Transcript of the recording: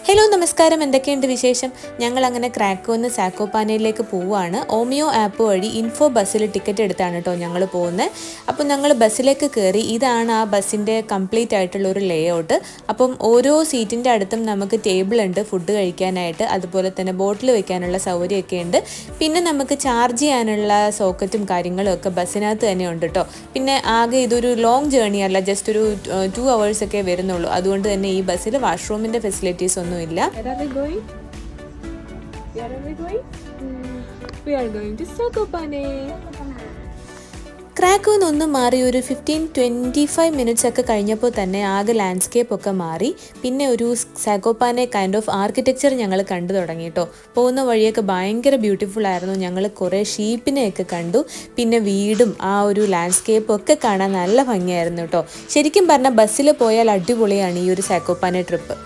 Hello നമസ്കാരം, എന്തൊക്കെയുണ്ട് വിശേഷം? ഞങ്ങൾ അങ്ങനെ ക്രാക്കോന്ന് സാക്കോപാനയിലേക്ക് പോവുകയാണ്. ഓമിയോ ആപ്പ് വഴി ഇൻഫോ ബസ്സിൽ ടിക്കറ്റ് എടുത്താണ് കേട്ടോ ഞങ്ങൾ പോകുന്നത്. അപ്പോൾ ഞങ്ങൾ ബസ്സിലേക്ക് കയറി. ഇതാണ് ആ ബസ്സിൻ്റെ കംപ്ലീറ്റ് ആയിട്ടുള്ള ഒരു ലേ ഔട്ട്. അപ്പം ഓരോ സീറ്റിൻ്റെ അടുത്തും നമുക്ക് ടേബിൾ ഉണ്ട് ഫുഡ് കഴിക്കാനായിട്ട്, അതുപോലെ തന്നെ ബോട്ടിൽ വെക്കാനുള്ള സൗകര്യമൊക്കെ ഉണ്ട്. പിന്നെ നമുക്ക് ചാർജ് ചെയ്യാനുള്ള സോക്കറ്റും കാര്യങ്ങളും ഒക്കെ ബസ്സിനകത്ത് തന്നെ ഉണ്ട് കേട്ടോ. പിന്നെ ആകെ ഇതൊരു ലോങ് ജേർണി അല്ല, ജസ്റ്റ് ഒരു 2 hours ഒക്കെ വരുന്നുള്ളൂ. അതുകൊണ്ട് തന്നെ ഈ ബസ്സിൽ വാഷ്റൂമിൻ്റെ ഫെസിലിറ്റീസ് ഒന്നും ഇല്ല. Where are we going? We are going to Sakopane. ക്രാക്കോന്ന് ഒന്ന് മാറി ഒരു 15-25 മിനിറ്റ്സ് ഒക്കെ കഴിഞ്ഞപ്പോൾ തന്നെ ആകെ ലാൻഡ്സ്കേപ്പ് ഒക്കെ മാറി. പിന്നെ ഒരു സാക്കോപാനെ കൈൻഡ് ഓഫ് ആർക്കിടെക്ചർ ഞങ്ങൾ കണ്ടു തുടങ്ങി കേട്ടോ. പോകുന്ന വഴിയൊക്കെ ഭയങ്കര ബ്യൂട്ടിഫുൾ ആയിരുന്നു. ഞങ്ങൾ കുറേ ഷീപ്പിനെയൊക്കെ കണ്ടു. പിന്നെ വീടും ആ ഒരു ലാൻഡ്സ്കേപ്പും ഒക്കെ കാണാൻ നല്ല ഭംഗിയായിരുന്നു കേട്ടോ. ശരിക്കും പറഞ്ഞാൽ ബസ്സിൽ പോയാൽ അടിപൊളിയാണ് ഈ ഒരു സാക്കോപാനെ ട്രിപ്പ്.